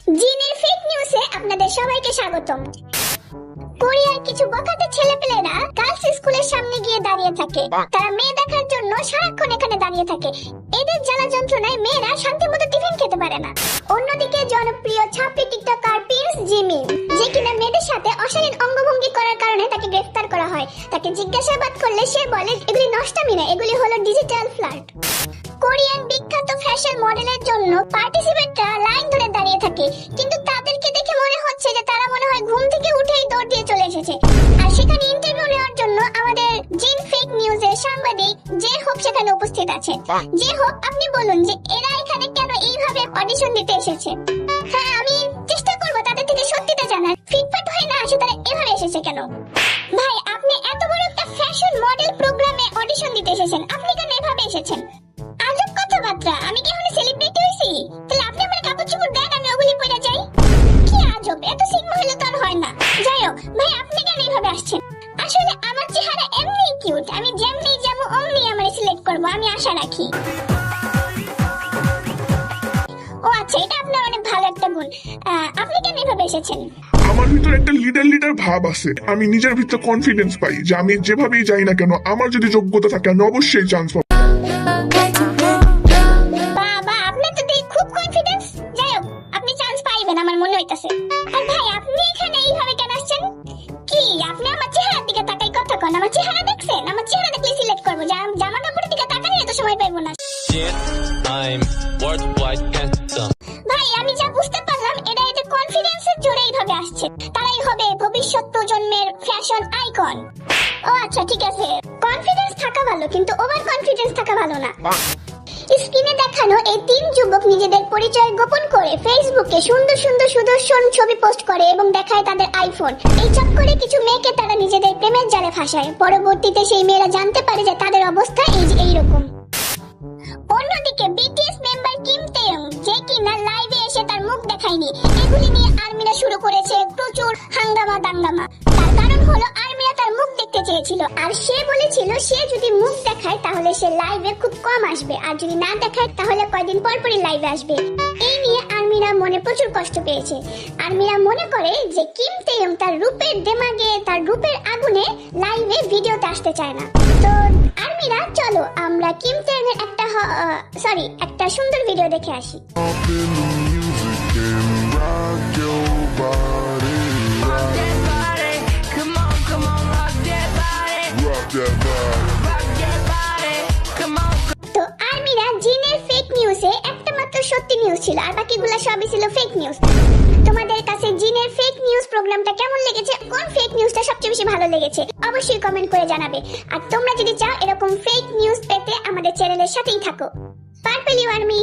জিনের ফেক নিউজে আপনাদের সবাইকে স্বাগতম। কোরিয়ার কিছু বখাটে ছেলেপেলেরা গার্লস স্কুলের সামনে গিয়ে দাঁড়িয়ে থাকে। তারা মেয়ে দেখার জন্য সারাক্ষণ এখানে দাঁড়িয়ে থাকে। এদের জ্বালা যন্ত্রণায় মেয়েরা শান্তিমতো টিফিন খেতে পারে না। অন্যদিকে জনপ্রিয় ছাপড়ি টিকটকার প্রিন্স জিমিন, যে কিনা মেয়েদের সাথে অশালীন অঙ্গভঙ্গি করার কারণে তাকে গ্রেফতার করা হয়, তাকে জিজ্ঞাসাবাদ করলে সে বলে এগুলি নষ্টামি না, এগুলি হলো ডিজিটাল ফ্লার্ট। কোরিয়ান বিখ্যাত ফ্যাশন মডেলের জন্য পার্টিসিপেন্টরা লাইন ধরে দাঁড়িয়ে থাকে, কিন্তু তাদেরকে দেখে মনে হচ্ছে যে তারা মনে হয় ঘুম থেকে উঠেই দৌড় দিয়ে চলে এসেছে। আর সেখানে ইন্টারভিউ নেওয়ার জন্য আমাদের জিন ফেক নিউজের সাংবাদিক যে হোপ সেখানে উপস্থিত আছে। যে হোপ, আপনি বলুন যে এরা এখানে কেন এইভাবে অডিশন দিতে এসেছে? হ্যাঁ, আমি চেষ্টা করব তাদের থেকে সত্যিটা জানার। ফিটফাট হয় না আসে তারা এভাবে এসেছে কেন? ভাই, আপনি এত বড় একটা ফ্যাশন মডেল প্রোগ্রামে অডিশন দিতে এসেছেন, আপনি কেন এভাবে এসেছেন? আজব কথাবার্তা। আমি কি এখন সেলিব্রিটি হইছি? তাহলে আপনি আমার কাপড় চোপড় দেন, আমি ওগুলি পরে যাই? কি আজব, এত সিগমা হইলে তো আর হয় না। যাই হোক ভাই, আপনি কেন এইভাবে আসছেন? আসলে আমার চেহারা এমনি কিউট, আমি যেমনি যাবো অমনি আমার সিলেক্ট করবো, আমি আশা রাখি। ও আচ্ছা, এটা আপনার অনেক ভালো একটা গুণ। আপনি কেন এইভাবে এসেছেন? আমার ভিতর একটা লিডার ভাব আছে। আমি নিজের ভিতর কনফিডেন্স পাই যে আমি যেভাবেই যাই না কেন, আমার যদি যোগ্যতা থাকে আমি অবশ্যই চান্স পাবো। বাবা, আপনার তো দেখি খুব কনফিডেন্স। যাই হোক, আপনি চান্স পাইবেন আমার মনে হইতাছে। আর ভাই, আপনি এখানে এইভাবে কেন আসছেন? কি আপনি আমার চেহারার দিকে তাকাই কথা কন? আমার চেহারা দেখছেন? আমার চেহারা দেখলে সিলেক্ট করবো, জামা কাপড়ের দিকে তাকালে এত সময় পাইবো না। I'm worldwide handsome. ভাই, আমি যা বুঝতে পারলাম এরা এদের কনফিডেন্সের জোরে এইভাবে আসছে। তারাই হবে ভবিষ্যৎ প্রজন্মের ফ্যাশন আইকন। ও আচ্ছা, ঠিক আছে, কনফিডেন্স থাকা ভালো, কিন্তু ওভার কনফিডেন্স থাকা ভালো না। স্ক্রিনে দেখানো এই তিন যুবক নিজেদের পরিচয় গোপন করে ফেসবুকে সুন্দর সুন্দর সুদর্শন ছবি পোস্ট করে এবং দেখায় তাদের আইফোন। এই চক্করে কিছু মেয়েকে তারা নিজেদের প্রেমের জালে ফাঁসায়। পরবর্তীতে সেই মেয়েরা জানতে পারে যে তাদের অবস্থা এইরকম। অন্যদিকে বিটিএস মেম্বার কিম তেয়ং, যে কিনা লাইভে এসে তার মুখ দেখায়নি, এগুলি নিয়ে আর্মিরা শুরু করেছে প্রচুর হাঙ্গামা দাঙ্গামা। তার কারণ হলো আর্মিরা তার মুখ দেখতে চেয়েছিল, আর সে বলেছিল সে যদি মুখ দেখায় তাহলে সে লাইভে খুব কম আসবে, আর যদি না দেখায় তাহলে কয়েকদিন পরপরই লাইভে আসবে। এই নিয়ে আর্মিরা মনে প্রচুর কষ্ট পেয়েছে। আর্মিরা মনে করে যে কিম তেয়ং তার রূপের দেমাগে, তার রূপের আগুনে লাইভে ভিডিওতে আসতে চায় না। তো আর্মিরা, চলো আমরা কিম তেয়ং এর একটা সুন্দর ভিডিও দেখে আসি। তো আর্মিরা জিনের ফেক নিউজে একটা মাত্র সত্যি নিউজ ছিল, আর বাকিগুলো সবই ছিল ফেক নিউজ। তোমাদের কাছে জিনের ফেক নিউজ প্রোগ্রামটা কেমন লেগেছে? কোন ফেক নিউজটা সবচেয়ে বেশি ভালো লেগেছে? অবশ্যই কমেন্ট করে জানাবে। আর তোমরা যদি চাও এরকম ফেক নিউজ পেতে আমাদের চ্যানেলের সাথেই থাকো। পার্পল ইউ আর মি।